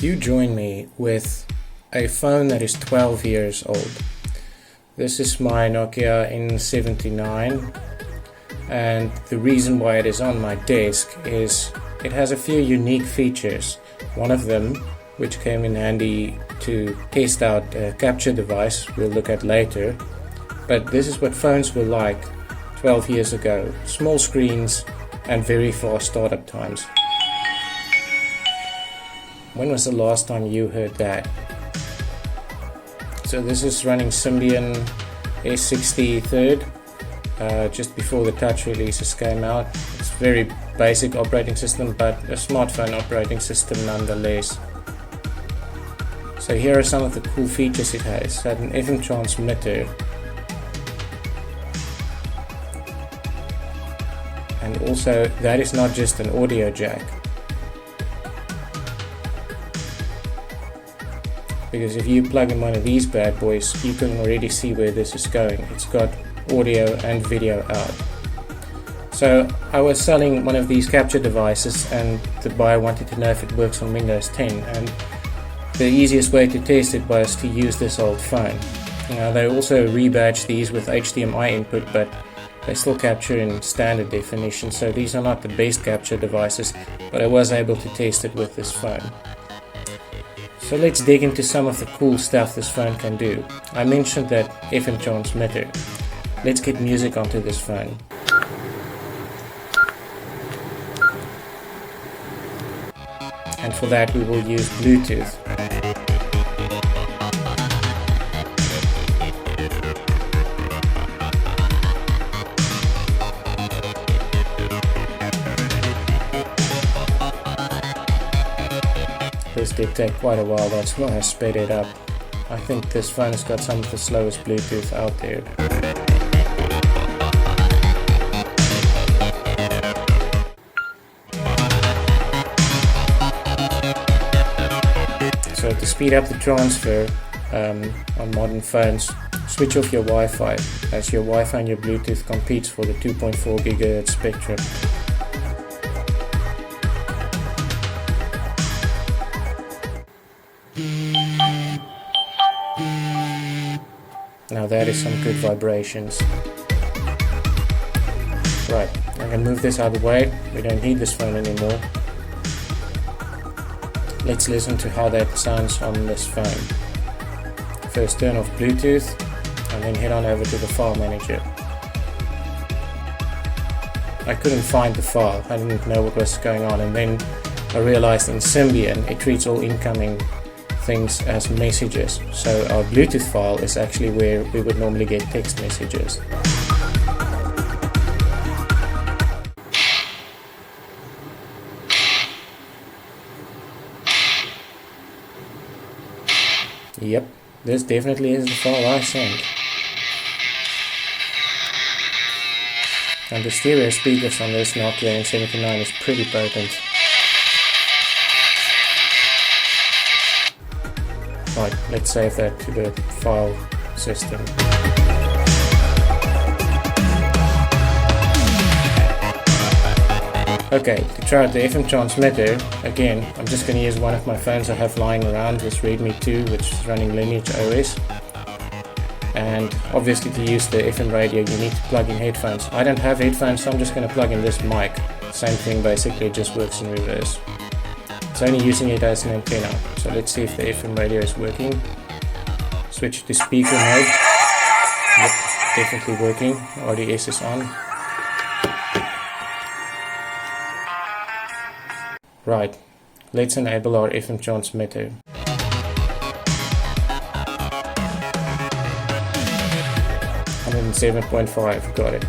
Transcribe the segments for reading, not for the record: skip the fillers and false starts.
You join me with a phone that is 12 years old. This is my Nokia N79, and the reason why it is on my desk is it has a few unique features. One of them, which came in handy to test out a capture device we'll look at later, but this is what phones were like 12 years ago. Small screens and very fast startup times. When was the last time you heard that? So this is running Symbian S63, just before the touch releases came out. It's a very basic operating system, but a smartphone operating system nonetheless. So here are some of the cool features it has. It had an FM transmitter, and also that is not just an audio jack, because if you plug in one of these bad boys, you can already see where this is going. It's got audio and video out. So I was selling one of these capture devices, and the buyer wanted to know if it works on Windows 10, and the easiest way to test it was to use this old phone. Now, they also rebadge these with HDMI input, but they still capture in standard definition, so these are not the best capture devices, but I was able to test it with this phone. So let's dig into some of the cool stuff this phone can do. I mentioned that FM transmitter. Let's get music onto this phone. And for that we will use Bluetooth. This did take quite a while, that's why I sped it up. I think this phone has got some of the slowest Bluetooth out there. So to speed up the transfer on modern phones, switch off your Wi-Fi, as your Wi-Fi and your Bluetooth competes for the 2.4 GHz spectrum. Now that is some good vibrations. Right, I'm going to move this out of the way. We don't need this phone anymore. Let's listen to how that sounds on this phone. First turn off Bluetooth and then head on over to the file manager. I couldn't find the file, I didn't know what was going on, and then I realized in Symbian it treats all incoming things as messages. So our Bluetooth file is actually where we would normally get text messages. Yep, this definitely is the file I sent. And the stereo speakers on this Nokia N79 is pretty potent. Right, let's save that to the file system. Okay, to try out the FM transmitter, again, I'm just going to use one of my phones I have lying around, this Redmi 2, which is running Lineage OS. And obviously to use the FM radio you need to plug in headphones. I don't have headphones, so I'm just going to plug in this mic. Same thing basically, it just works in reverse. It's only using it as an antenna. So let's see if the FM radio is working. Switch to speaker mode. Yep, definitely working. RDS is on. Right, let's enable our FM transmitter. And 7.5, got it.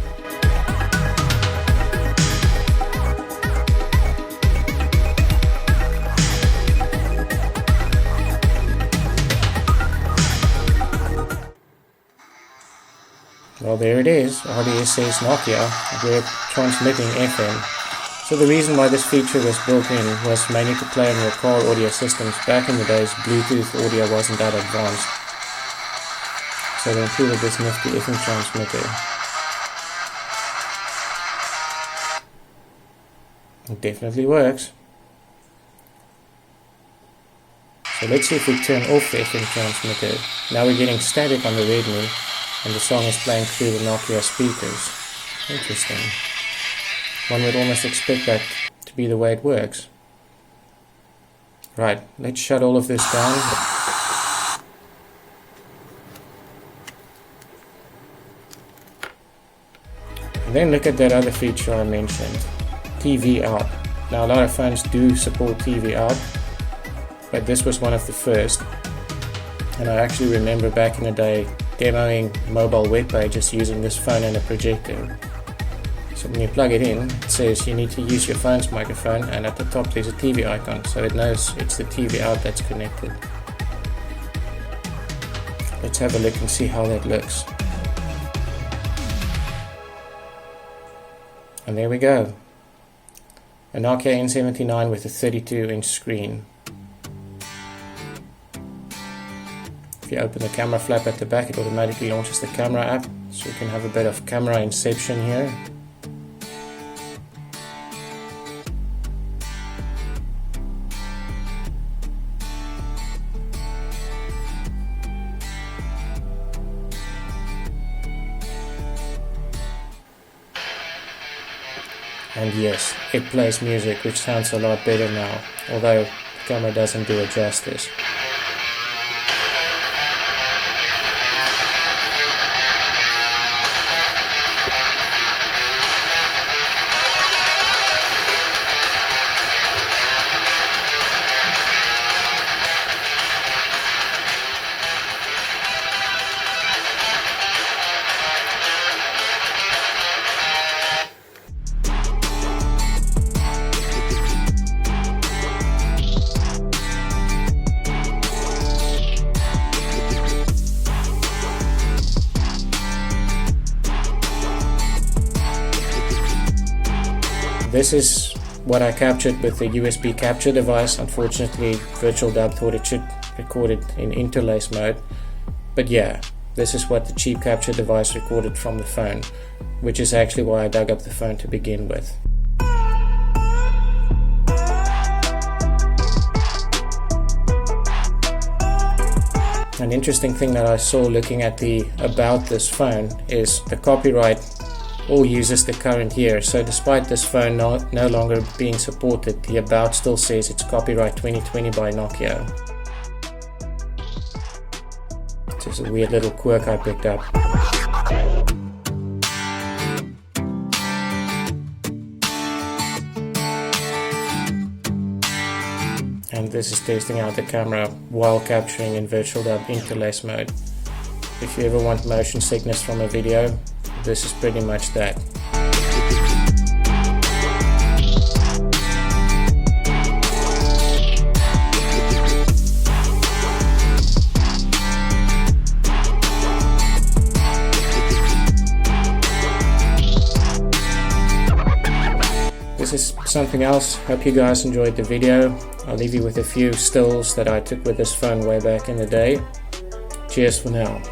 Well, there it is. RDS says Nokia, we're transmitting FM. So the reason why this feature was built in was mainly to play on your car audio systems. Back in the days, Bluetooth audio wasn't that advanced. So they included this nifty FM transmitter. It definitely works. So let's see if we turn off the FM transmitter. Now we're getting static on the Redmi and the song is playing through the Nokia speakers. Interesting. One would almost expect that to be the way it works. Right, let's shut all of this down. And then look at that other feature I mentioned, TV out. Now a lot of phones do support TV out, but this was one of the first. And I actually remember back in the day demoing mobile web pages using this phone and a projector. So when you plug it in, it says you need to use your phone's microphone, and at the top there's a TV icon, so it knows it's the TV out that's connected. Let's have a look and see how that looks. And there we go. A Nokia N79 with a 32-inch screen. If you open the camera flap at the back, it automatically launches the camera app, so you can have a bit of camera inception here. And yes, it plays music, which sounds a lot better now, although the camera doesn't do it justice. This is what I captured with the USB capture device. Unfortunately, VirtualDub thought it should record it in interlace mode. But yeah, this is what the cheap capture device recorded from the phone, which is actually why I dug up the phone to begin with. An interesting thing that I saw looking at the about this phone is the copyright all uses the current year. So despite this phone no longer being supported, the about still says it's copyright 2020 by Nokia. It's just a weird little quirk I picked up. And this is testing out the camera while capturing in VirtualDub interlace mode. If you ever want motion sickness from a video, this is pretty much that. This is something else. Hope you guys enjoyed the video. I'll leave you with a few stills that I took with this phone way back in the day. Cheers for now.